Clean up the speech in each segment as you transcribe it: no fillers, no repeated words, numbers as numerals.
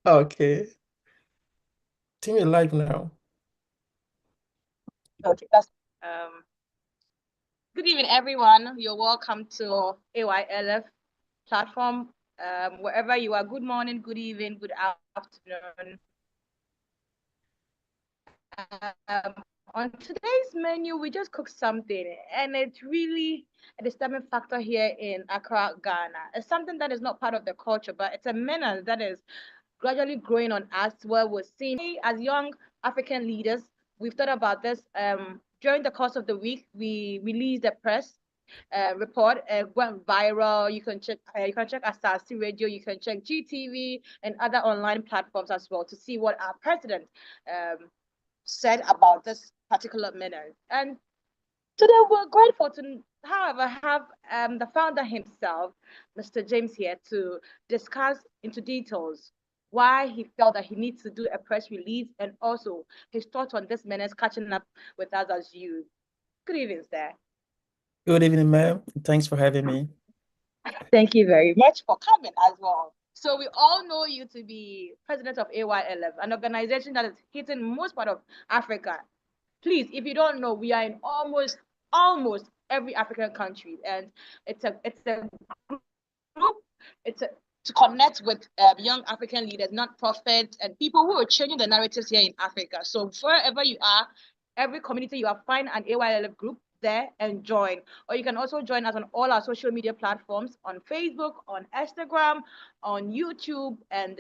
Okay. Think you're live now. Okay, that's good evening, everyone. You're welcome to AYLF platform. Wherever you are, good morning, good evening, good afternoon. On today's menu, we just cooked something, and it's really a disturbing factor here in Accra, Ghana. It's something that is not part of the culture, but it's a menace that is gradually growing on us where we're seeing as young African leaders, we've thought about this. During the course of the week, we released a press report, went viral. You can check Asasi Radio, you can check GTV and other online platforms as well to see what our president said about this particular minute. And today we're grateful to, however, have the founder himself, Mr. James, here to discuss into details why he felt that he needs to do a press release and also his thoughts on this menace catching up with us as you. Good evening, sir. Good evening, ma'am. Thanks for having me. Thank you very much for coming as well. So we all know you to be president of AYLF, an organization that is hitting most part of Africa. Please, if you don't know, we are in almost every African country, and it's a group. It's a to connect with young African leaders, not profit, and people who are changing the narratives here in Africa. So wherever you are, every community you are, find an AYLF group there and join. Or you can also join us on all our social media platforms on Facebook, on Instagram, on YouTube, and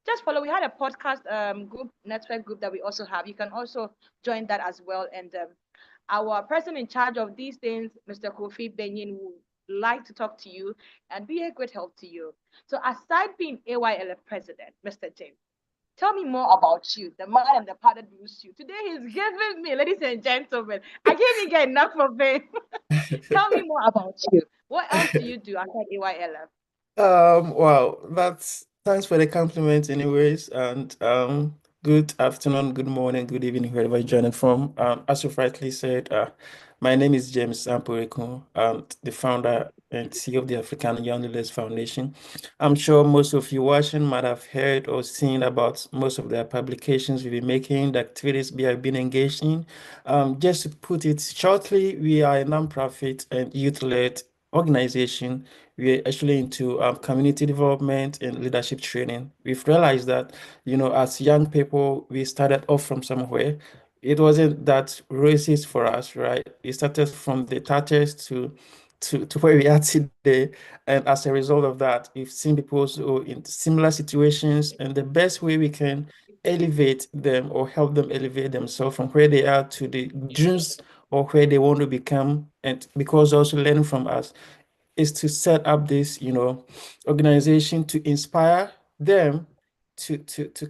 just follow. We had a podcast group, network group that we also have. You can also join that as well. And our person in charge of these things, Mr. Kofi Benyin, would like to talk to you and be a great help to you. So aside being AYLF president, Mr. James, tell me more about you, the man and the part that moves you. Today he's giving me, ladies and gentlemen, I can't even get enough of him. Tell me more about you. What else do you do aside AYLF? Wow, that's thanks for the compliment anyways, and good afternoon, good morning, good evening, wherever you're joining from. As you've rightly said, my name is James Samporeku. I'm the founder and CEO of the African Young Leaders Foundation. I'm sure most of you watching might have heard or seen about most of the publications we've been making, the activities we have been engaged in. Just to put it shortly, we are a nonprofit and youth-led organization. We're actually into community development and leadership training. We've realized that, as young people, we started off from somewhere. It wasn't that racist for us, right? We started from the tatters to where we are today. And as a result of that, we've seen people who in similar situations, and the best way we can elevate them or help them elevate themselves from where they are to the dreams or where they want to become, and because also learning from us is to set up this, organization to inspire them, to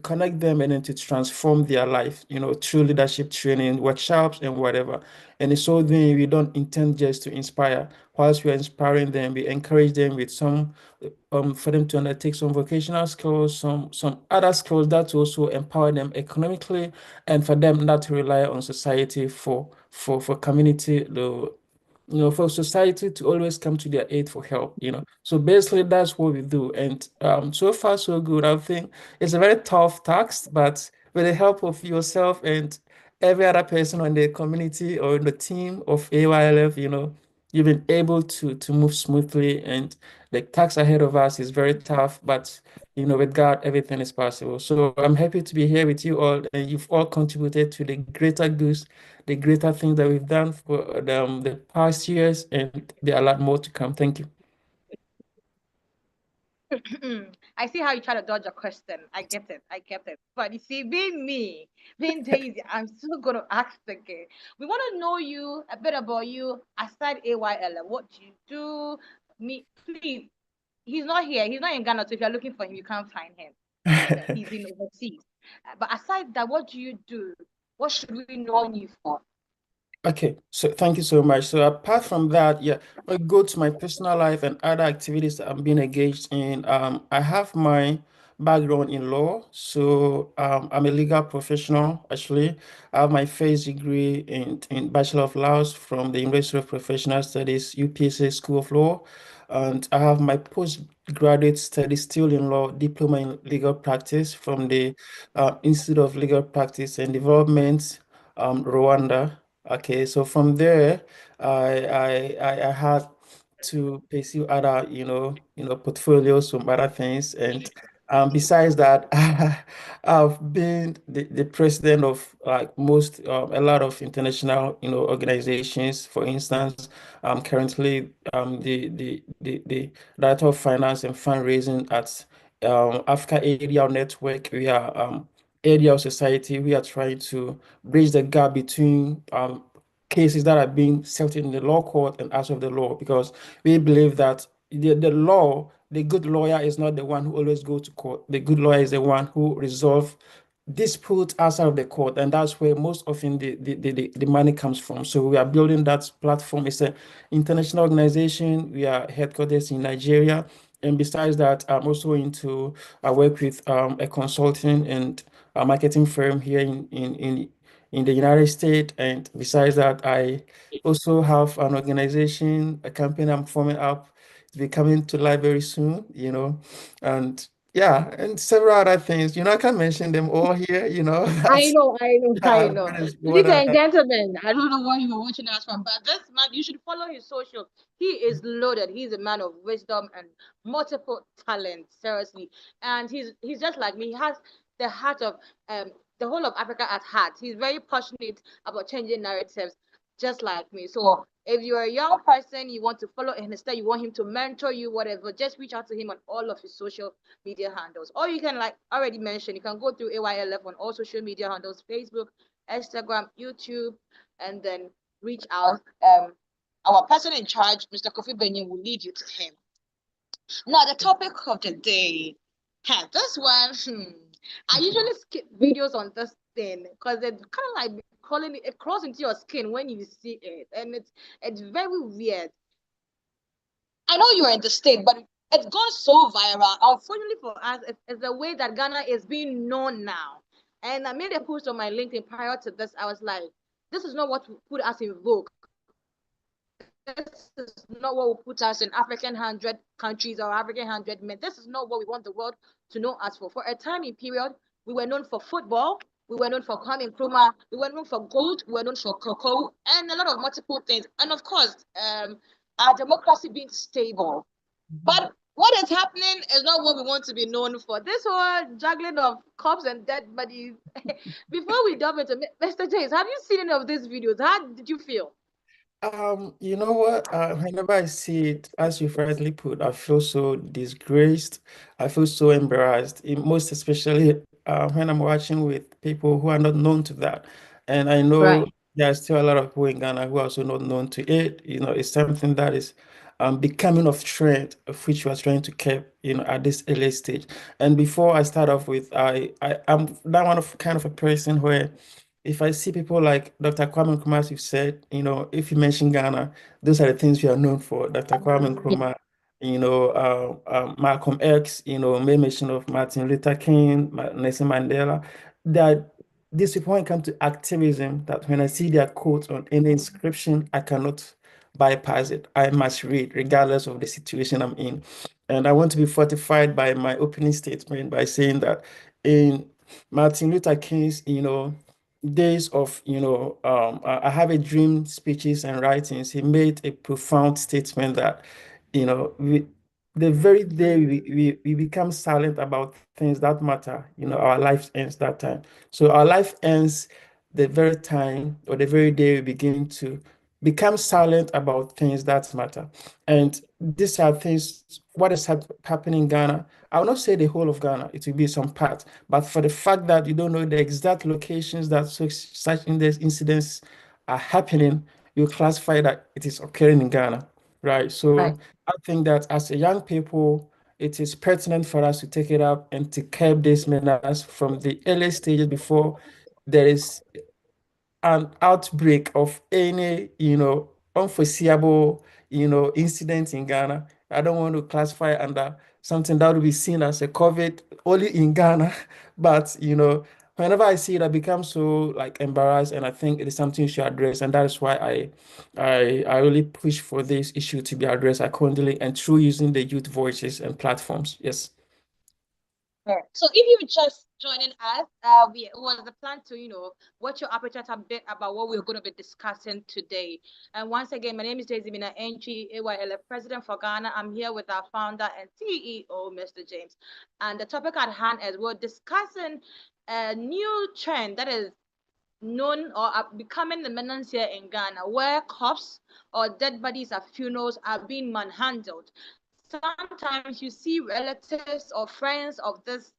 connect them, and then to transform their life, through leadership training, workshops, and whatever. And in so doing, we don't intend just to inspire. Whilst we are inspiring them, we encourage them with some, for them to undertake some vocational skills, some other skills that also empower them economically, and for them not to rely on society for community, for society to always come to their aid for help. So basically, that's what we do. And so far, so good. I think it's a very tough task, but with the help of yourself and every other person on the community or in the team of AYLF, you've been able to move smoothly. And the task ahead of us is very tough, but with God, everything is possible. So I'm happy to be here with you all, and you've all contributed to the greater good, the greater things that we've done for the past years, and there are a lot more to come. Thank you. I see how you try to dodge a question. I get it. I get it. But you see, being me, being Daisy, I'm still going to ask again. We want to know you, a bit about you aside AYL. What do you do? Me, please. He's not here. He's not in Ghana. So if you're looking for him, you can't find him. And he's in overseas. But aside that, what do you do? What should we know you for? Okay, so thank you so much. So apart from that, yeah, I go to my personal life and other activities that I'm being engaged in. I have my background in law, so I'm a legal professional. Actually, I have my first degree in Bachelor of Laws from the University of Professional Studies, UPSA School of Law, and I have my graduate study still in law, diploma in legal practice from the Institute of Legal Practice and Development, Rwanda. Okay, so from there, I had to pursue other, portfolios from other things, and besides that, I've been the president of like most, a lot of international, organizations. For instance, I'm currently the Director of Finance and Fundraising at Africa Area Network. We are area of society. We are trying to bridge the gap between cases that are being settled in the law court and out of the law, because we believe that the law, the good lawyer is not the one who always go to court. The good lawyer is the one who resolve dispute outside of the court, and that's where most often the money comes from. So we are building that platform. It's an international organization. We are headquarters in Nigeria, and besides that, I'm also into I work with a consulting and a marketing firm here in the United States. And besides that, I also have an organization, a campaign I'm forming up. To be coming to life very soon, and yeah, and several other things. I can't mention them all here, I that's know, I know, I know. that is what Ladies and gentlemen, I don't know what you were watching us from, but this man, you should follow his social. He is loaded. He's a man of wisdom and multiple talents, seriously. And he's just like me. He has the heart of the whole of Africa at heart. He's very passionate about changing narratives, just like me. So if you're a young person, you want to follow him, instead you want him to mentor you, whatever, just reach out to him on all of his social media handles. Or you can, like already mentioned, you can go through AYLF on all social media handles, Facebook, Instagram, YouTube, and then reach out. Our person in charge, Mr. Kofi Benyon, will lead you to him. Now, the topic of the day. This one, I usually skip videos on this thing because it's kind of like calling it crawls into your skin when you see it, and it's very weird. I know you're in the state, but it's gone so viral. Unfortunately for us, it's the way that Ghana is being known now. And I made a post on my LinkedIn prior to this. I was like, this is not what put us in vogue. This is not what will put us in African 100 countries or African 100 men. This is not what we want the world to know us for. For a time in period, we were known for football. We were known for Kwame Nkrumah. We were known for gold. We were known for cocoa and a lot of multiple things. And of course, our democracy being stable. But what is happening is not what we want to be known for. This whole juggling of cops and dead bodies. Before we delve into Mr. James, have you seen any of these videos? How did you feel? You know what? Whenever I see it, as you've rightly put, I feel so disgraced. I feel so embarrassed, most especially when I'm watching with people who are not known to that. And I know Right. there are still a lot of people in Ghana who are also not known to it. It's something that is becoming of trend, of which we are trying to keep, at this early stage. And before I start off with, I'm that one of kind of a person where if I see people like Dr. Kwame Nkrumah, as you said, if you mention Ghana, those are the things we are known for. Dr. Kwame Nkrumah, Malcolm X, may mention of Martin Luther King, Nelson Mandela. That these people, when it comes to activism, that when I see their quotes on any inscription, I cannot bypass it. I must read, regardless of the situation I'm in. And I want to be fortified by my opening statement by saying that in Martin Luther King's, days of, I have a dream speeches and writings, he made a profound statement that, the very day we become silent about things that matter, our life ends that time. So our life ends the very time or the very day we begin to become silent about things that matter. And these are things, what is happening in Ghana. I will not say the whole of Ghana, it will be some part, but for the fact that you don't know the exact locations that such incidents are happening, you classify that it is occurring in Ghana, right? Right. So I think that as a young people, it is pertinent for us to take it up and to curb these menace from the early stages before there is an outbreak of any, unforeseeable, incident in Ghana. I don't want to classify under something that will be seen as a COVID only in Ghana, but whenever I see it, I become so like embarrassed, and I think it is something you should address, and that is why I really push for this issue to be addressed accordingly and through using the youth voices and platforms. Yes. Right. So if you just joining us, it was the plan to, watch your appetite a bit about what we're going to be discussing today. And once again, my name is Daisy Mina NG, AYLF President for Ghana. I'm here with our founder and CEO, Mr. James. And the topic at hand is we're discussing a new trend that is known or becoming the menace here in Ghana, where corpses or dead bodies at funerals are being manhandled. Sometimes you see relatives or friends of this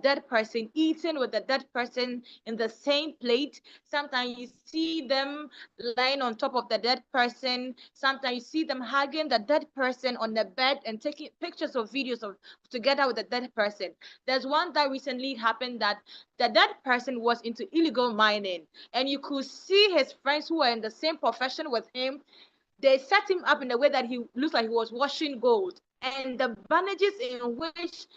dead person eating with the dead person in the same plate. Sometimes you see them lying on top of the dead person. Sometimes you see them hugging the dead person on the bed and taking pictures or videos of together with the dead person. There's one that recently happened that the dead person was into illegal mining, and you could see his friends who were in the same profession with him. They set him up in a way that he looks like he was washing gold. And the bandages in which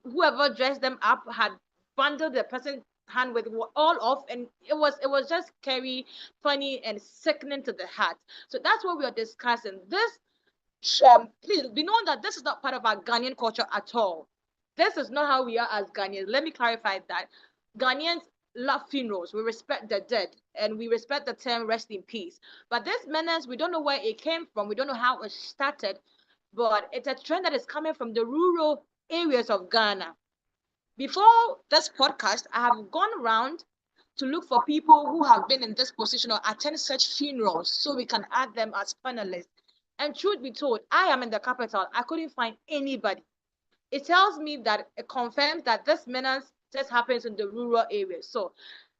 whoever dressed them up had bundled the person's hand with all off, and it was just scary, funny, and sickening to the heart. So that's what we are discussing. This please be known that this is not part of our Ghanaian culture at all. This is not how we are as Ghanaians. Let me clarify that. Ghanaians love funerals. We respect the dead and we respect the term rest in peace. But this menace, we don't know where it came from. We don't know how it started, but it's a trend that is coming from the rural areas of Ghana. Before this podcast, I have gone around to look for people who have been in this position or attend such funerals so we can add them as panelists. And truth be told, I am in the capital. I couldn't find anybody. It tells me that it confirms that this menace just happens in the rural areas. So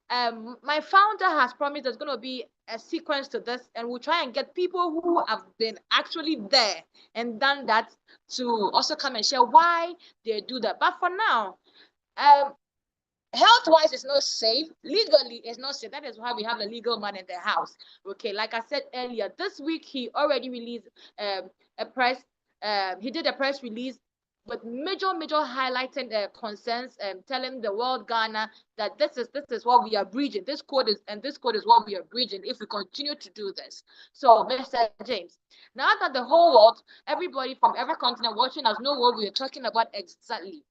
my founder has promised there's going to be a sequence to this, and we'll try and get people who have been actually there and done that to also come and share why they do that. But for now, um, health-wise, it's not safe. Legally, it's not safe. That is why we have a legal man in the house. Okay, like I said earlier, this week he already released a press. He did a press release with major highlighting the concerns and telling the world Ghana that this is what we are breaching. This code is what we are breaching if we continue to do this. So, Mr. James, now that the whole world, everybody from every continent watching us know what we are talking about exactly.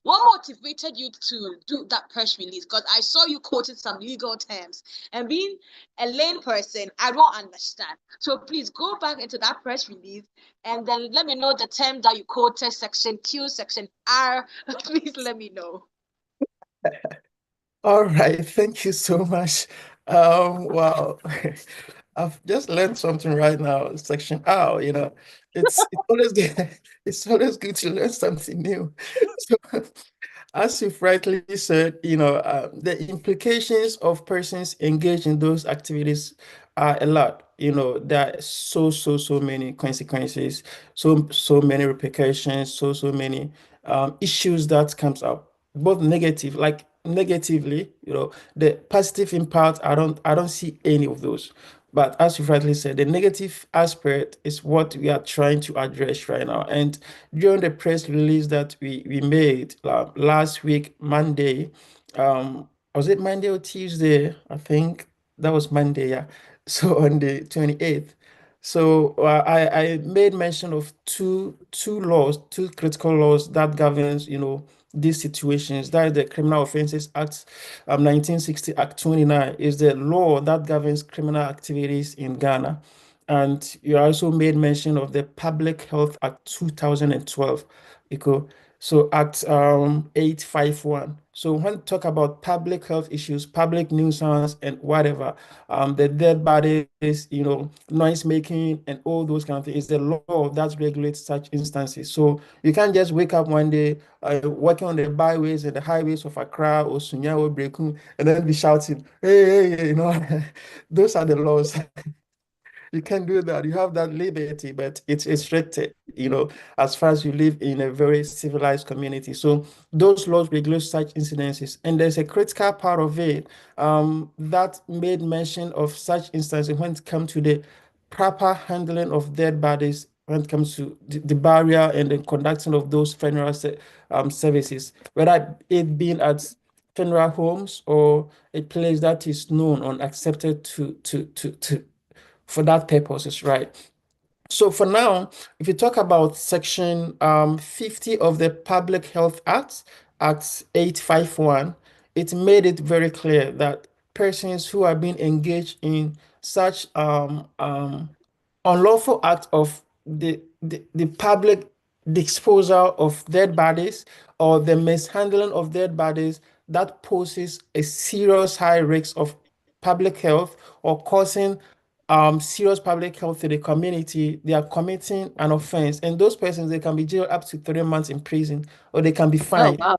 What motivated you to do that press release? Because I saw you quoted some legal terms, and being a lame person, I don't understand. So please go back into that press release and then let me know the term that you quoted, section Q, section R. Please let me know. All right, thank you so much. Wow, I've just learned something right now. Section R, it's always good, it's always good to learn something new. So, as you've rightly said, the implications of persons engaged in those activities are a lot. There are so many consequences, so many repercussions, so many issues that comes up, both negative, like negatively, the positive impact, I don't see any of those. But as you rightly said, the negative aspect is what we are trying to address right now. And during the press release that we made last week, Monday, was it Monday or Tuesday? I think that was Monday, yeah. So on the 28th. So I made mention of two laws, two critical laws that governs, these situations. That is the Criminal Offences Act 1960, Act 29 is the law that governs criminal activities in Ghana. And you also made mention of the Public Health Act 2012, Eco. So Act 851. So when we talk about public health issues, public nuisance and whatever, the dead bodies, noise making and all those kind of things, is the law that regulates such instances. So you can't just wake up one day, walking on the byways and the highways of Accra or Sunya or Brekum and then be shouting, hey, hey, hey, those are the laws. You can do that. You have that liberty, but it's restricted, as far as you live in a very civilized community. So those laws regulate such incidences. And there's a critical part of it that made mention of such instances when it comes to the proper handling of dead bodies, when it comes to the barrier and the conducting of those funeral services, whether it being at funeral homes or a place that is known or accepted to for that purposes, right? So for now, if you talk about Section 50 of the Public Health Act, Act 851, it made it very clear that persons who are being engaged in such unlawful act of the public disposal of dead bodies or the mishandling of dead bodies that poses a serious high risk of public health or causing serious public health to the community, they are committing an offense. And those persons, they can be jailed up to 3 months in prison or they can be Oh, fined. wow.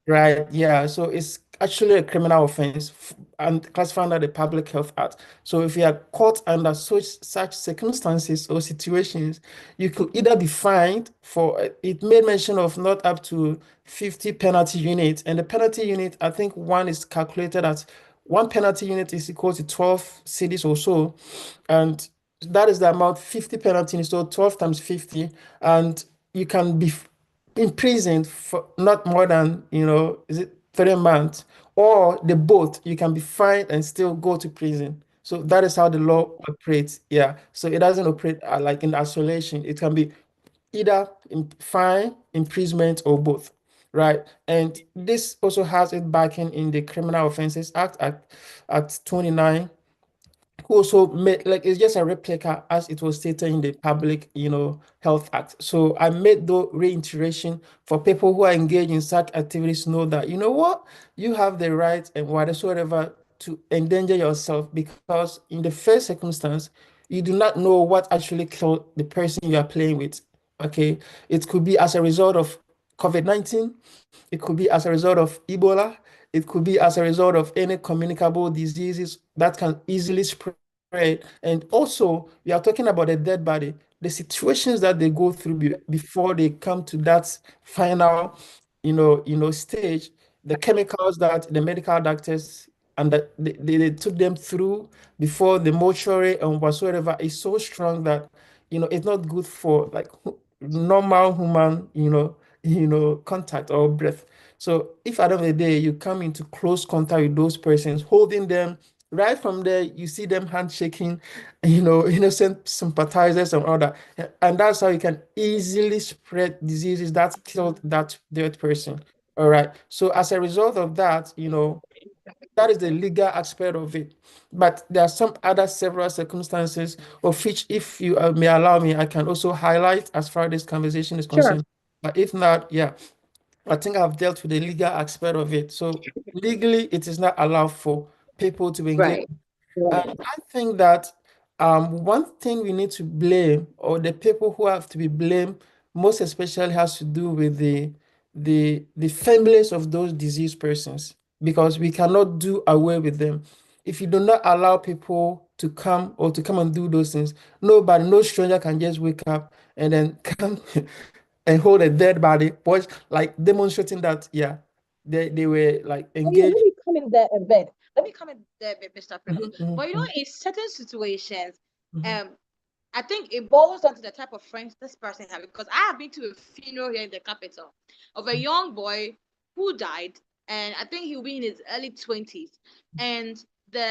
Right, yeah. So it's actually a criminal offense and classified under the Public Health Act. So if you are caught under such circumstances or situations, you could either be fined for it made mention of not up to 50 penalty units. And the penalty unit, I think one is calculated as one penalty unit is equal to 12 cities or so. And that is the amount 50 penalty units, so 12 times 50. And you can be imprisoned for not more than, is it 3 months? Or the both, you can be fined and still go to prison. So that is how the law operates. Yeah. So it doesn't operate like in isolation. It can be either fine, imprisonment, or both. Right. And this also has it backing in the Criminal Offences Act at 29, who also made like it's just a replica as it was stated in the Public, Health Act. So I made the reiteration for people who are engaged in such activities know that you know what you have the right and whatsoever to endanger yourself because in the first circumstance you do not know what actually killed the person you are playing with. Okay, it could be as a result of COVID-19, it could be as a result of Ebola, it could be as a result of any communicable diseases that can easily spread. And also, we are talking about a dead body, the situations that they go through before they come to that final, stage, the chemicals that the medical doctors and that they took them through before the mortuary and whatsoever is so strong that, it's not good for like normal human, contact or breath. So if at the end of the day you come into close contact with those persons, holding them, right from there you see them handshaking, innocent sympathizers and all that, and that's how you can easily spread diseases that killed that dead person. All right. So as a result of that, that is the legal aspect of it. But there are some other several circumstances of which, if you may allow me, I can also highlight as far as this conversation is Sure. concerned. But if not, yeah, I think I've dealt with the legal aspect of it. So legally, it is not allowed for people to engage. Right. I think that one thing we need to blame, or the people who have to be blamed, most especially has to do with the families of those diseased persons, because we cannot do away with them. If you do not allow people to come and do those things, nobody, no stranger can just wake up and then come and hold a dead body, watch like demonstrating that, yeah, they were like Oh, yeah, let engaged. me come in there a bit. Let me come in there a bit, Mr. Prince. Mhm, mhm, But mhm, in certain situations, mhm. um, I think it boils down to the type of friends this person has. Because I have been to a funeral here in the capital of a young boy who died, and I think he'll be in his early 20s. And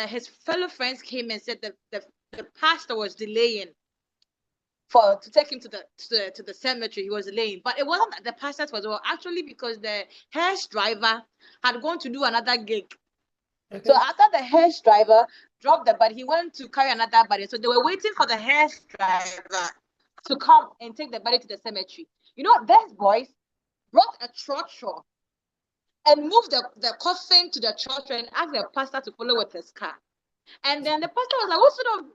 his fellow friends came and said that the pastor was delaying for to take him to the cemetery. He was delaying, but it wasn't that the pastor was well, actually because the hearse driver had gone to do another gig. So Okay. after the hearse driver dropped the body, he went to carry another body. So they were waiting for the hearse driver to come and take the body to the cemetery. These boys brought a trotro and moved the coffin to the trotro and asked the pastor to follow with his car. And then the pastor was like, what sort of.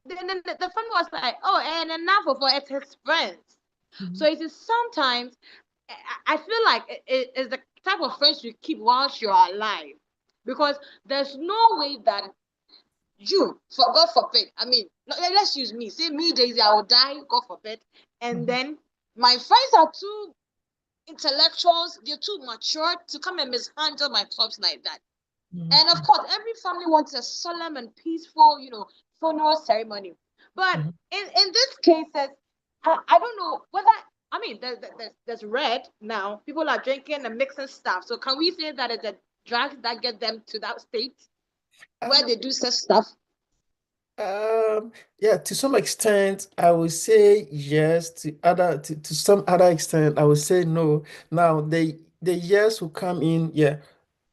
Then the family was like, oh, and enough of it, it's his friends. So Mhm, it is sometimes, I feel like it is the type of friends you keep whilst you're alive. Because there's no way that you, for God forbid, I mean, let's use me. Say me, Daisy, I will die, God forbid. And mhm, then my friends are too intellectuals, they're too mature to come and mishandle my corpse like that. And of mhm, course, every family wants a solemn and peaceful, funeral ceremony. But mhm, in this cases, I don't know whether, I mean, there's red now. People are drinking and mixing stuff. So can we say that it's a drugs that get them to that state where Um, they do such stuff? Um, yeah, to some extent, I would say yes. To some other extent, I would say no. Now, the yes will come in, yeah.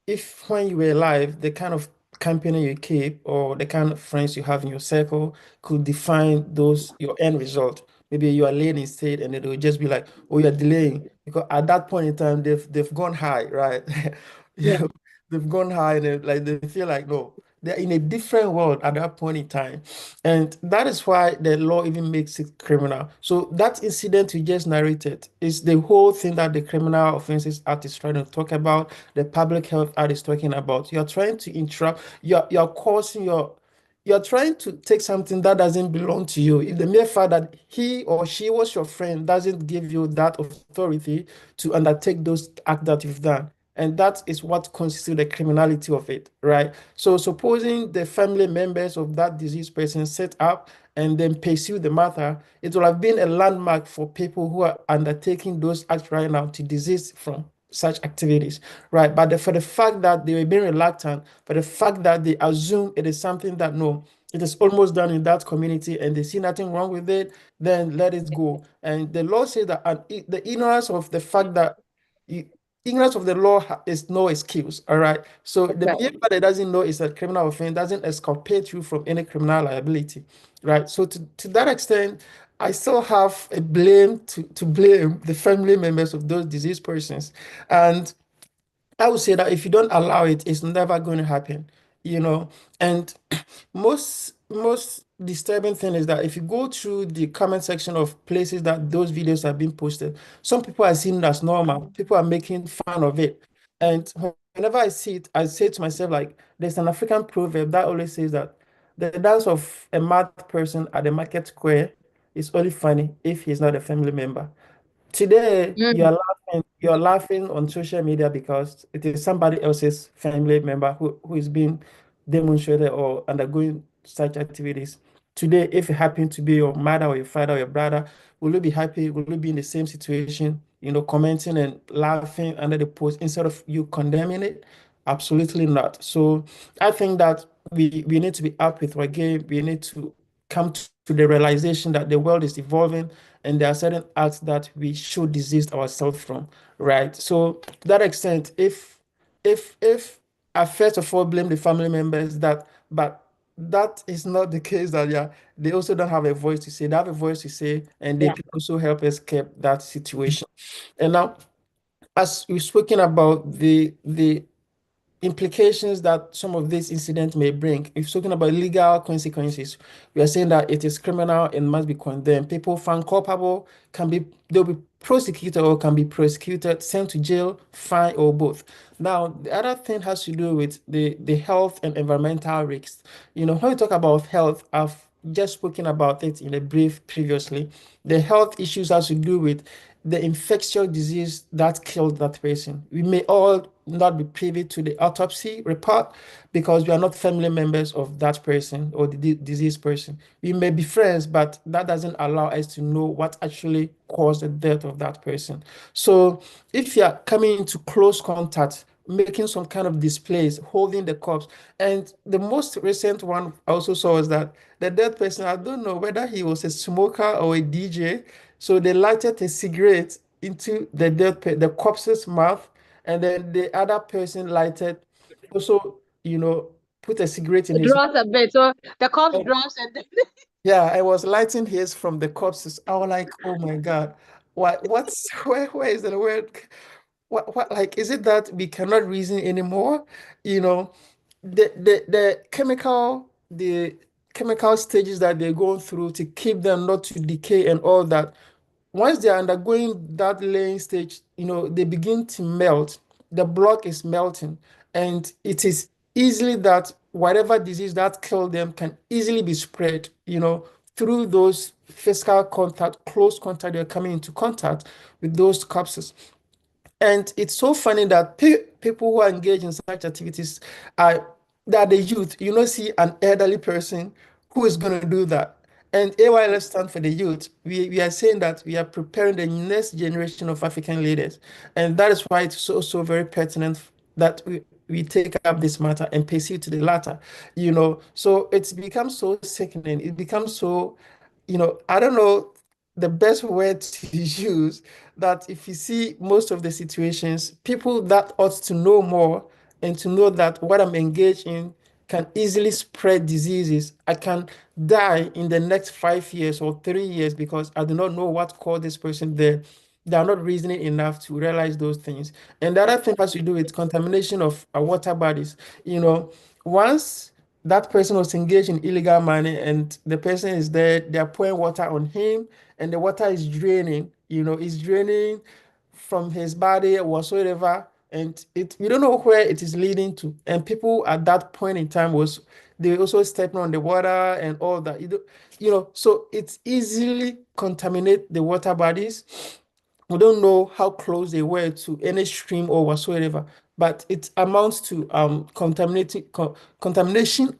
If when you were alive, the kind of company you keep or the kind of friends you have in your circle could define those your end result. Maybe you are late in state and they will just be like, oh, you're delaying. Because at that point in time, they've gone high, right? Yeah, Yeah, they've gone high and like they feel like no, they're in a different world at that point in time. And that is why the law even makes it criminal. So that incident you just narrated is the whole thing that the Criminal Offences Act is trying to talk about, the Public Health Act is talking about. You're trying to interrupt, you're causing you're trying to take something that doesn't belong to you. If the mere fact that he or she was your friend doesn't give you that authority to undertake those acts that you've done. And that is what constitutes the criminality of it, right? So supposing the family members of that deceased person set up and then pursue the matter, it will have been a landmark for people who are undertaking those acts right now to desist from such activities, right? But for the fact that they were being reluctant, for the fact that they assume it is something that no, it is almost done in that community and they see nothing wrong with it, then let it go. And the law says that the ignorance of the fact that you, ignorance of the law is no excuse. All right. So the mere right. fact that doesn't know it's a criminal offense doesn't exculpate you from any criminal liability. Right. So to that extent, I still have a blame to blame the family members of those deceased persons. And I would say that if you don't allow it, it's never going to happen, you know. And most disturbing thing is that if you go through the comment section of places that those videos have been posted, some people are seeing it as normal. People are making fun of it. And whenever I see it, I say to myself, like, there's an African proverb that always says that the dance of a mad person at the market square is only funny if he's not a family member. Today, Mm, you're laughing on social media because it is somebody else's family member who is being demonstrated or undergoing such activities. Today, if it happened to be your mother or your father or your brother, will you be happy? Will you be in the same situation, commenting and laughing under the post instead of you condemning it? Absolutely not. So I think that we need to be up with our game. We need to come to the realization that the world is evolving and there are certain acts that we should desist ourselves from, right? So to that extent, if I first of all blame the family members that, but that is not the case that yeah, they also don't have a voice to say. They have a voice to say, and they yeah, can also help escape that situation. And now, as we've spoken about the implications that some of these incidents may bring. If talking about legal consequences, we are saying that it is criminal and must be condemned. People found culpable they'll be prosecuted or can be prosecuted, sent to jail, fine, or both. Now, the other thing has to do with the health and environmental risks. When we talk about health, I've just spoken about it in a brief previously. The health issues has to do with the infectious disease that killed that person. We may all not be privy to the autopsy report because we are not family members of that person or the diseased person. We may be friends, but that doesn't allow us to know what actually caused the death of that person. So if you are coming into close contact, making some kind of displays, holding the corpse, and the most recent one I also saw was that the dead person, I don't know whether he was a smoker or a DJ, so they lighted a cigarette into the corpse's mouth, and then the other person lighted also, put a cigarette in it his draws a bit. So the cops mouth. drops and then Yeah, I was lighting his from the corpses. I was like, oh my God, what's where is the word? What like is it that we cannot reason anymore? You know, the chemical stages that they're going through to keep them not to decay and all that. Once they're undergoing that laying stage, they begin to melt. The block is melting, and it is easily that whatever disease that killed them can easily be spread, through those physical contact, close contact, they're coming into contact with those corpses. And it's so funny that people who are engaged in such activities are that the youth. You know, see an elderly person who is going to do that. And AYLS stand for the youth. We are saying that we are preparing the next generation of African leaders. And that is why it's so very pertinent that we take up this matter and pursue to the latter, So it's become so sickening. It becomes so, I don't know the best word to use, that if you see most of the situations, people that ought to know more and to know that what I'm engaged in can easily spread diseases. I can die in the next 5 years or 3 years because I do not know what caused this person there. They are not reasoning enough to realize those things. And the other thing has to do with contamination of water bodies. You know, once that person was engaged in illegal mining and the person is there, they are pouring water on him and the water is draining, is draining from his body or whatsoever. And we don't know where it is leading to. And people at that point in time they also stepping on the water and all that. So it's easily contaminate the water bodies. We don't know how close they were to any stream or whatsoever, but it amounts to contamination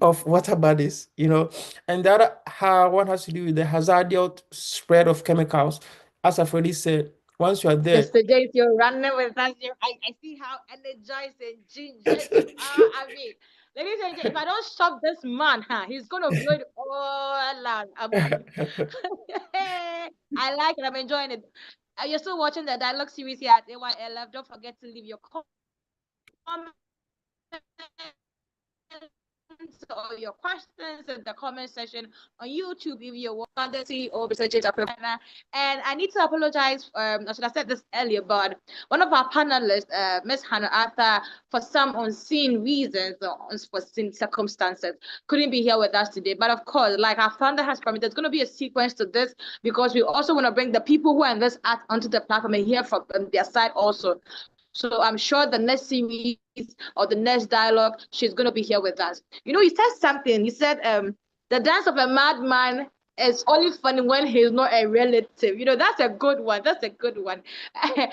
of water bodies, and the other how one has to do with the hazardous spread of chemicals. As I've already said, once you are there. Mr. James, you're running with us. I see how energized and gingered you are. I mean, ladies and gentlemen, if I don't stop this man, he's gonna blow it all out. I like it. I'm enjoying it. You're still watching the dialogue series here at AYLF. Don't forget to leave your comments or your questions in the comment section on YouTube if you're the CEO research entrepreneur. And I need to apologize. I should have said this earlier, but one of our panelists, Miss Hannah Arthur, for some unseen reasons or unforeseen circumstances, couldn't be here with us today. But of course, like our founder has promised, there's going to be a sequence to this because we also want to bring the people who are in this art onto the platform and hear from their side also. So I'm sure the next series or the next dialogue, she's going to be here with us. He said something. He said, the dance of a madman is only funny when he's not a relative. That's a good one. That's a good one. Can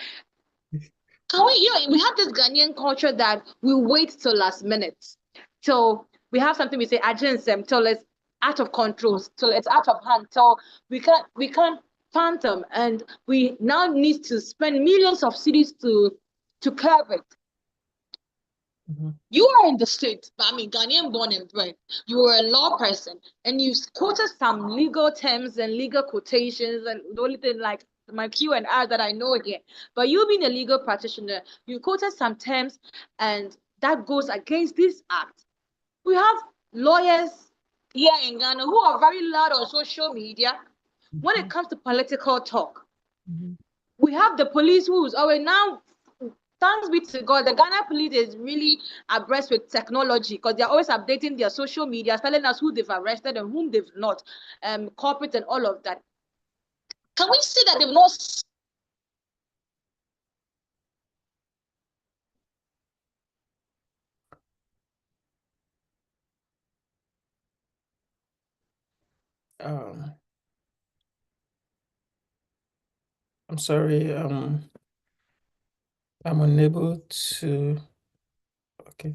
we have this Ghanaian culture that we wait till last minute. So we have something we say, agency, till it's out of control, till it's out of hand, till we can't phantom, and we now need to spend millions of cities to curb it. You are in the States, I mean, Ghanaian born and bred. You are a law person, and you quoted some legal terms and legal quotations, and the only thing like my Q and R that I know here. But you being a legal practitioner, you quoted some terms, and that goes against this act. We have lawyers here in Ghana who are very loud on social media when it comes to political talk. We have the police who's always now, thanks be to God, the Ghana police is really abreast with technology because they're always updating their social media, telling us who they've arrested and whom they've not, corporate and all of that. Can we see that they've not? Um, I'm sorry, I'm unable to. Okay.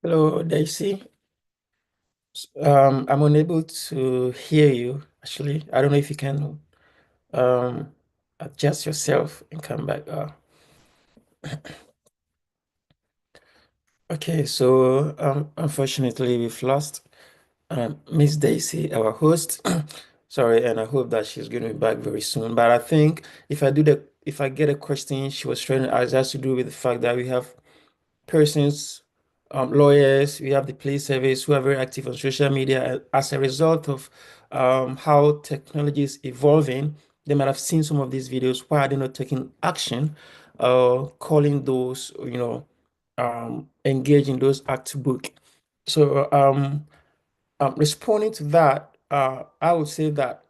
Hello, Daisy. I'm unable to hear you, actually. I don't know if you can um adjust yourself and come back. Okay, so unfortunately we've lost Miss Daisy, our host. Sorry, and I hope that she's going to be back very soon. But I think if I get a question she was trying to ask, has to do with the fact that we have persons, lawyers, we have the police service who are very active on social media as a result of how technology is evolving. They might have seen some of these videos. Why are they not taking action, calling those, engage in those acts to book? So, responding to that, I would say that,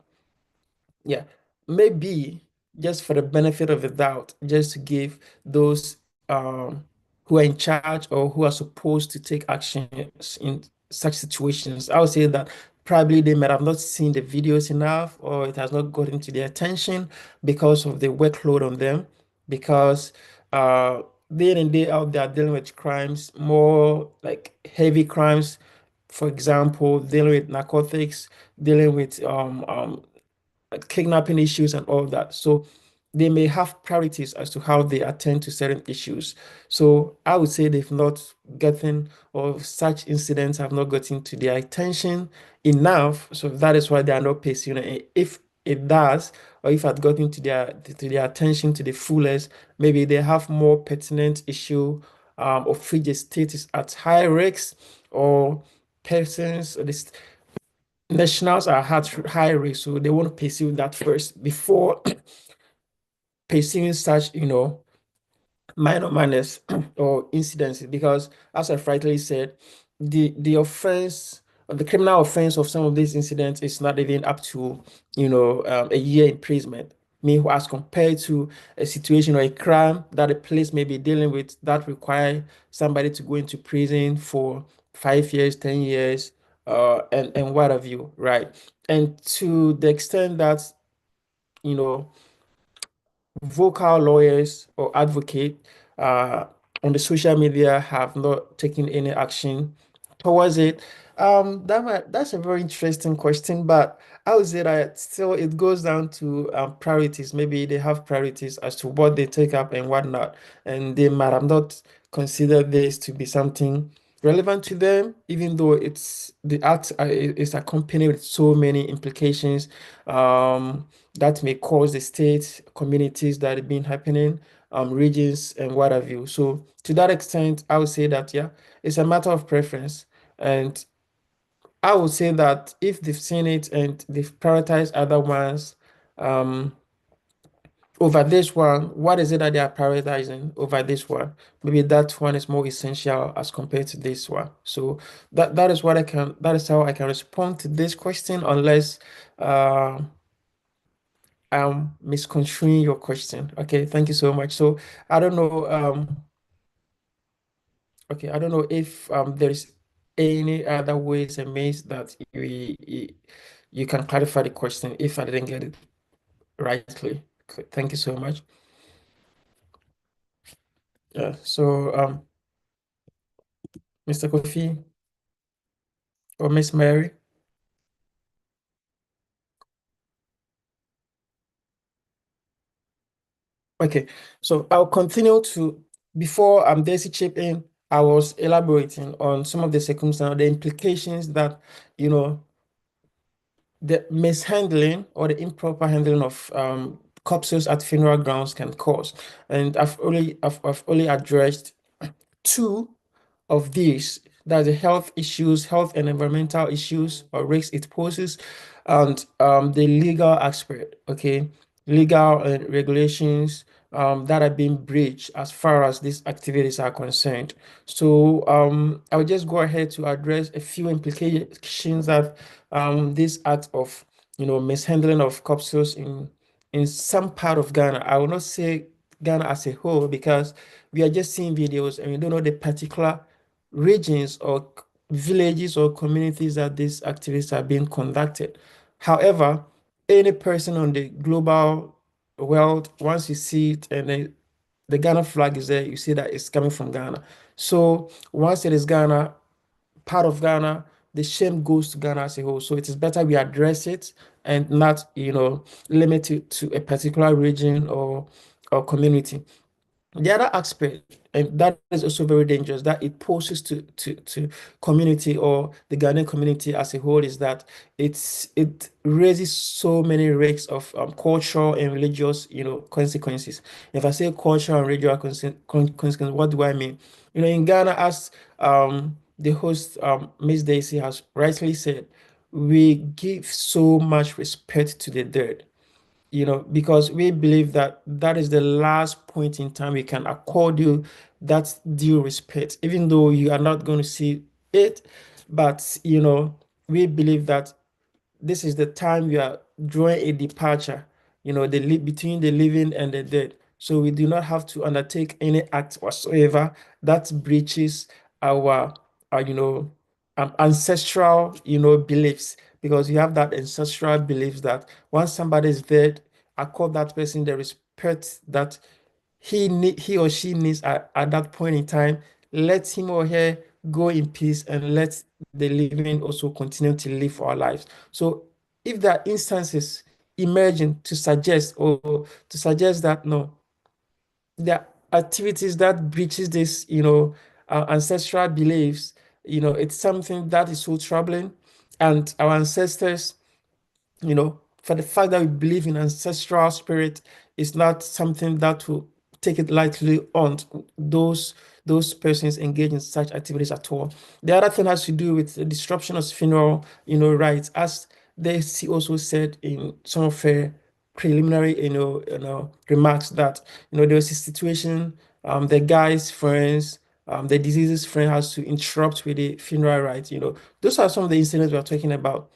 yeah, maybe just for the benefit of the doubt, just to give those who are in charge or who are supposed to take action in such situations, I would say that probably they might have not seen the videos enough or it has not gotten to their attention because of the workload on them. Because day in and day out, they are dealing with crimes, more like heavy crimes. For example, dealing with narcotics, dealing with kidnapping issues and all that. So they may have priorities as to how they attend to certain issues. So I would say they've not gotten, or such incidents have not gotten to their attention enough. So that is why they are not pursuing it. If it does, or if it had gotten to their attention to the fullest, maybe they have more pertinent issue of which the state is at high risk, or persons, this nationals are at high risk, so they want to pursue that first before pursuing such, minor manners or incidents. Because, as I rightly said, the offense, or the criminal offense of some of these incidents is not even up to, a year imprisonment. Me, as compared to a situation or a crime that a police may be dealing with that require somebody to go into prison for 5 years, 10 years, and what have you, right? And to the extent that, you know, vocal lawyers or advocate uh, on the social media have not taken any action towards it. That's a very interesting question, but I would say that still it goes down to priorities. Maybe they have priorities as to what they take up and what not, and they might have not considered this to be something relevant to them, even though it's the act is accompanied with so many implications. That may cause the state, communities that have been happening, regions, and what have you. So, to that extent, I would say that, yeah, it's a matter of preference. And I would say that if they've seen it and they've prioritized other ones um, over this one, what is it that they are prioritizing over this one? Maybe that one is more essential as compared to this one. So that is how I can respond to this question, unless uh, misconstruing your question. Okay, thank you so much. So I don't know, okay, I don't know if there's any other ways and means that you can clarify the question if I didn't get it rightly. Okay, thank you so much. Yeah, so Mr. Kofi or Miss Mary. Okay, so I'll continue to, before Daisy chip in, I was elaborating on some of the circumstances, the implications that, you know, the mishandling or the improper handling of corpses at funeral grounds can cause. And I've only addressed two of these. That's the health issues, health and environmental issues or risks it poses, and the legal aspect, okay? Legal regulations that are being breached as far as these activities are concerned. So I will just go ahead to address a few implications that this act of, mishandling of corpses in some part of Ghana. I will not say Ghana as a whole, because we are just seeing videos and we don't know the particular regions or villages or communities that these activities are being conducted. However, any person on the global world, once you see it and the Ghana flag is there, you see that it's coming from Ghana. So once it is Ghana, part of Ghana, the shame goes to Ghana as a whole. So it is better we address it and not, limit it to a particular region or community. The other aspect, and that is also very dangerous, that it poses to community or the Ghanaian community as a whole, is that it raises so many risks of cultural and religious, consequences. If I say cultural and religious consequences, what do I mean? In Ghana, as the host, Miss Daisy, has rightly said, we give so much respect to the dead, because we believe that that is the last point in time we can accord you that due respect, even though you are not going to see it. But, we believe that this is the time we are drawing a departure, between the living and the dead. So we do not have to undertake any act whatsoever that breaches our, ancestral, beliefs, because you have that ancestral beliefs that once somebody is dead, accord that person the respect that he or she needs at that point in time. Let him or her go in peace and let the living also continue to live our lives. So if there are instances emerging to suggest or to suggest that no, there are activities that breaches this, ancestral beliefs, it's something that is so troubling. And our ancestors, for the fact that we believe in ancestral spirit is not something that will take it lightly on those persons engage in such activities at all. The other thing has to do with the disruption of funeral, rites, as they also said in some of her preliminary, remarks that, there was a situation, the guy's friends, the deceased's friend has to interrupt with the funeral rites. Those are some of the incidents we're talking about.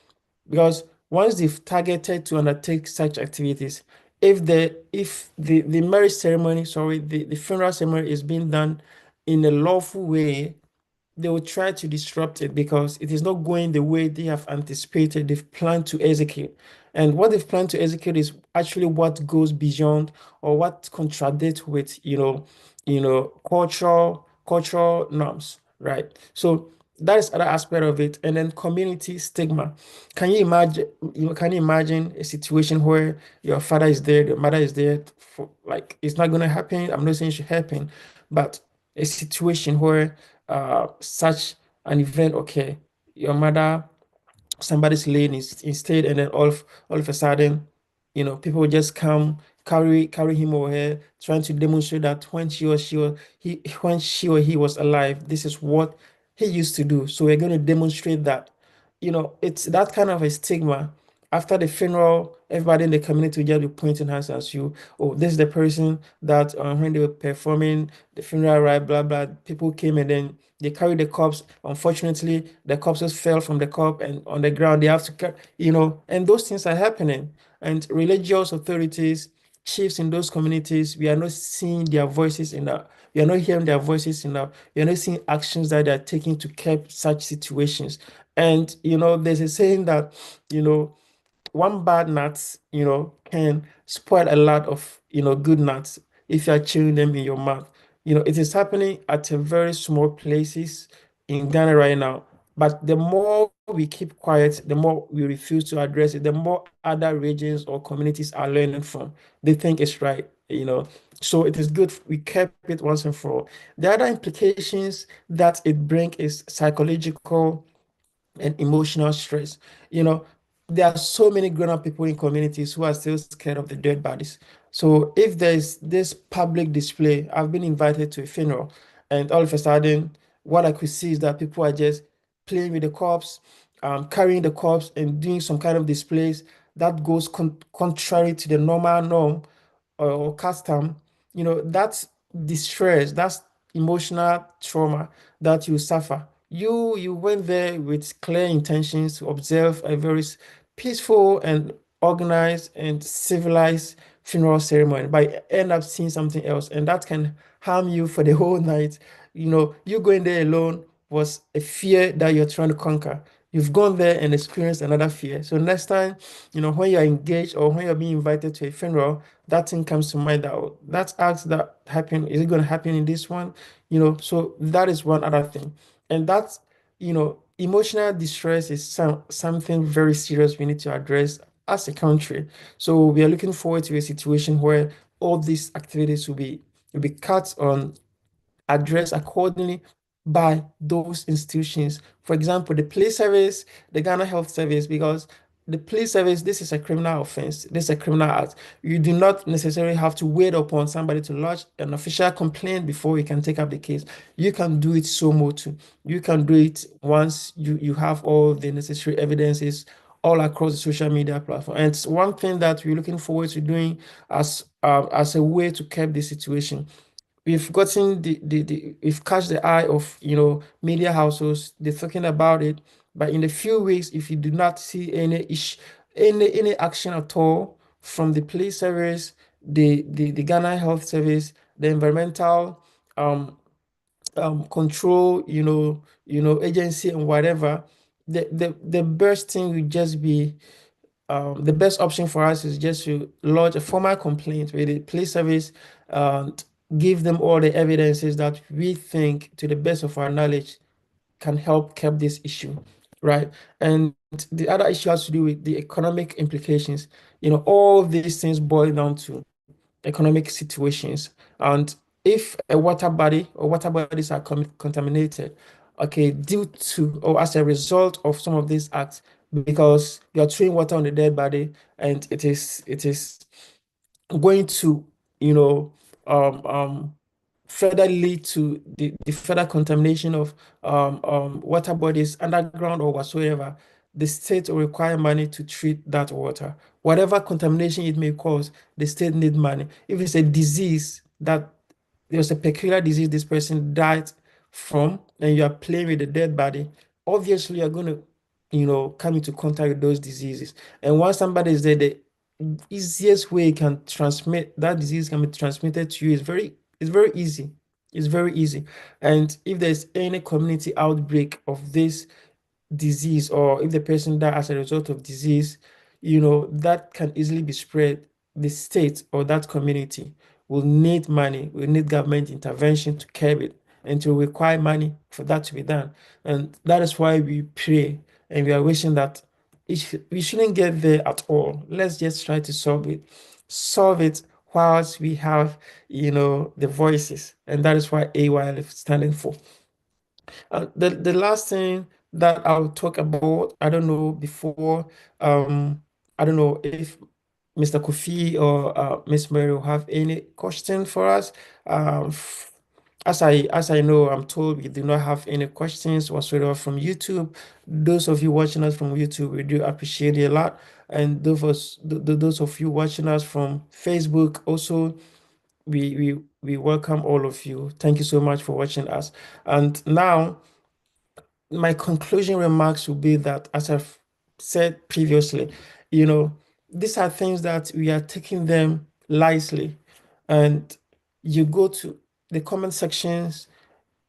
Because once they've targeted to undertake such activities, if the marriage ceremony, sorry, the funeral ceremony is being done in a lawful way, they will try to disrupt it because it is not going the way they have anticipated, they've planned to execute. And what they've planned to execute is actually what goes beyond or what contradicts with, cultural norms, right? So that is other aspect of it. And then community stigma. Can you imagine a situation where your father is there, your mother is there, for, like it's not gonna happen. I'm not saying it should happen, but a situation where such an event occur, your mother, somebody's laying instead, and then all of a sudden, people will just come, carry him or her, trying to demonstrate that when she or he was alive, this is what he used to do. So we're going to demonstrate that. It's that kind of a stigma. After the funeral, everybody in the community will just be pointing hands at you. Oh, this is the person that when they were performing the funeral rite, blah blah. People came and then they carried the corpse. Unfortunately, the corpses fell from the cup and on the ground. They have to, and those things are happening. And religious authorities, chiefs in those communities, we are not seeing their voices enough. We are not hearing their voices enough. We are not seeing actions that they are taking to curb such situations. And there's a saying that, you know, one bad nut, can spoil a lot of, good nuts if you are chewing them in your mouth. It is happening at a very small places in Ghana right now. But the more we keep quiet, the more we refuse to address it, the more other regions or communities are learning from. They think it's right. So it is good we kept it once and for all. The other implications that it brings is psychological and emotional stress. You know, there are so many grown-up people in communities who are still scared of the dead bodies. So if there's this public display, I've been invited to a funeral, and all of a sudden, what I could see is that people are just playing with the corpse, carrying the corpse, and doing some kind of displays that goes contrary to the normal norm or custom. That's distress, that's emotional trauma that you suffer. You went there with clear intentions to observe a very peaceful and organized and civilized funeral ceremony, but you end up seeing something else, and that can harm you for the whole night. You going there alone was a fear that you're trying to conquer. You've gone there and experienced another fear. So next time, when you're engaged or when you're being invited to a funeral, that thing comes to mind that that acts that happen, is it going to happen in this one? So that is one other thing. And that's, emotional distress is something very serious we need to address as a country. So we are looking forward to a situation where all these activities will be cut on, addressed accordingly by those institutions. For example, the police service, the Ghana Health Service, because the police service, this is a criminal offense, this is a criminal act. You do not necessarily have to wait upon somebody to lodge an official complaint before you can take up the case. You can do it so motu. You can do it once you have all the necessary evidences all across the social media platform. And it's one thing that we're looking forward to doing as a way to curb the situation. We've gotten we've catch the eye of media houses. They're talking about it, but in a few weeks, if you do not see any action at all from the police service, the Ghana Health Service, the environmental um control, agency and whatever, the best thing would just be, the best option for us is just to lodge a formal complaint with the police service, give them all the evidences that we think, to the best of our knowledge, can help curb this issue, right? And the other issue has to do with the economic implications. All these things boil down to economic situations. And if a water body or water bodies are contaminated, okay, due to or as a result of some of these acts, because you're throwing water on the dead body, and it is going to, you know, further lead to the further contamination of water bodies underground or whatsoever, the state will require money to treat that water. Whatever contamination it may cause, the state need money. If it's a disease that there's a peculiar disease this person died from, and you are playing with the dead body, obviously you're going to, come into contact with those diseases. And once somebody is there, the easiest way you can transmit that disease can be transmitted to you is very easy. It's very easy. And if there's any community outbreak of this disease, or if the person died as a result of disease, that can easily be spread. The state or that community will need money, will need government intervention to curb it, and to require money for that to be done. And that is why we pray, and we are wishing that we shouldn't get there at all. Let's just try to solve it whilst we have, the voices. And that is why AYL is standing for. The last thing that I'll talk about, I don't know before, I don't know if Mr. Kofi or Miss Mary will have any question for us. As I know, I'm told we do not have any questions whatsoever from YouTube. Those of you watching us from YouTube, we do appreciate it a lot. And those of you watching us from Facebook also, we welcome all of you. Thank you so much for watching us. And now, my conclusion remarks will be that, as I've said previously, you know, these are things that we are taking them lightly. And you go to the comment sections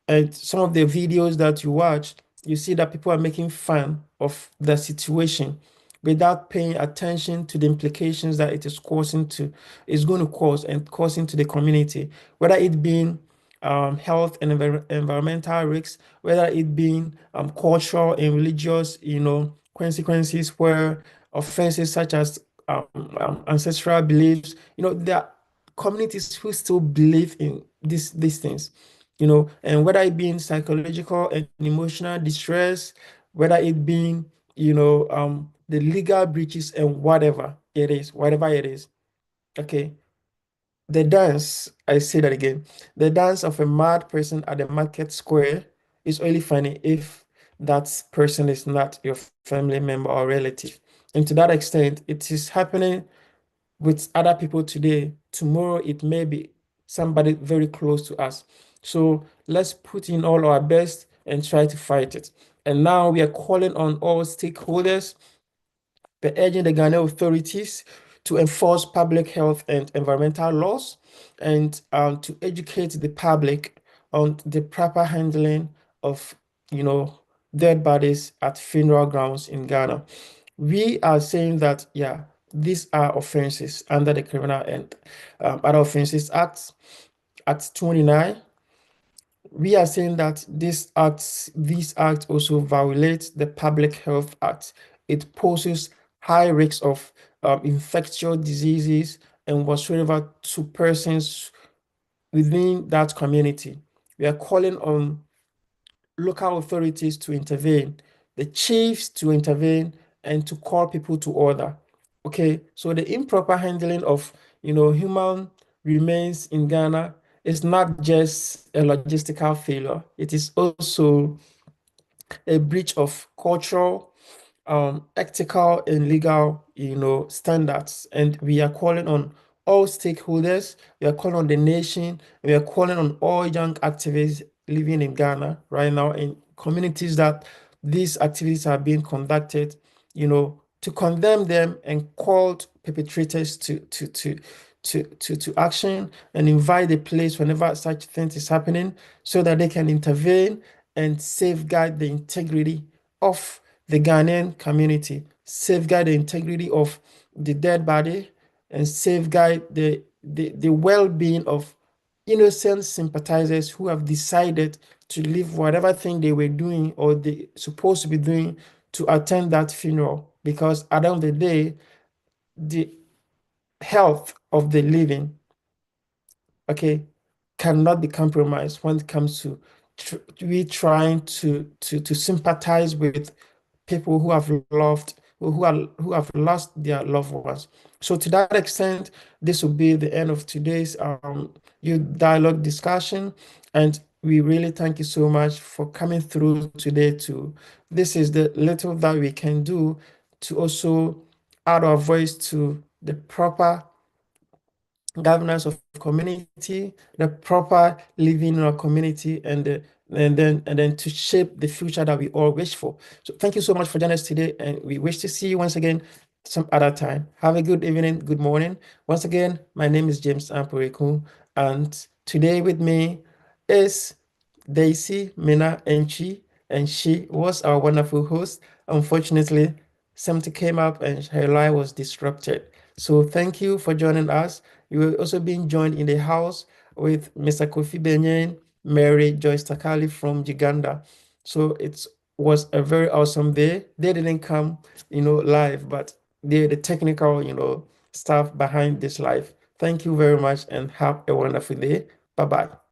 and some of the videos that you watch, you see that people are making fun of the situation without paying attention to the implications that it is going to cause and causing to the community, whether it being health and environmental risks, whether it being cultural and religious, consequences, where offenses such as ancestral beliefs, there are communities who still believe in these things, and whether it being psychological and emotional distress, whether it being, the legal breaches and whatever it is. Okay. The dance, I say that again, the dance of a mad person at the market square is only funny if that person is not your family member or relative. And to that extent, it is happening with other people today. Tomorrow, it may be somebody very close to us. So let's put in all our best and try to fight it. And now we are calling on all stakeholders. We're urging the Ghanaian authorities to enforce public health and environmental laws, and to educate the public on the proper handling of, you know, dead bodies at funeral grounds in Ghana. We are saying that, yeah, these are offenses under the Criminal and Other Offenses Act 29. We are saying that this act also violates the Public Health Act. It poses high risks of infectious diseases and whatsoever to persons within that community. We are calling on local authorities to intervene, the chiefs to intervene, and to call people to order. Okay, so the improper handling of, human remains in Ghana is not just a logistical failure. It is also a breach of cultural, ethical and legal, standards. And we are calling on all stakeholders. We are calling on the nation. We are calling on all young activists living in Ghana right now in communities that these activities are being conducted, to condemn them and called perpetrators to action, and invite the police whenever such things is happening, so that they can intervene and safeguard the integrity of the Ghanaian community, safeguard the integrity of the dead body, and safeguard the well-being of innocent sympathizers who have decided to leave whatever thing they were doing or they supposed to be doing to attend that funeral, because at the end of the day, the health of the living, okay, cannot be compromised when it comes to we trying to sympathize with people who have loved who have lost their loved ones. So to that extent, this will be the end of today's youth dialogue discussion, and we really thank you so much for coming through today. To this is the little that we can do to also add our voice to the proper governance of community, the proper living in our community, and then to shape the future that we all wish for. So thank you so much for joining us today, and we wish to see you once again some other time. Have a good evening, good morning. Once again, my name is James Amporiku, and today with me is Daisy Mina Enchi, and she was our wonderful host. Unfortunately, something came up and her life was disrupted. So thank you for joining us. You will also being joined in the house with Mr. Kofi Benyen, Mary Joyce Takali from Uganda. So it was a very awesome day. They didn't come, live, but they're the technical, staff behind this live. Thank you very much and have a wonderful day. Bye bye.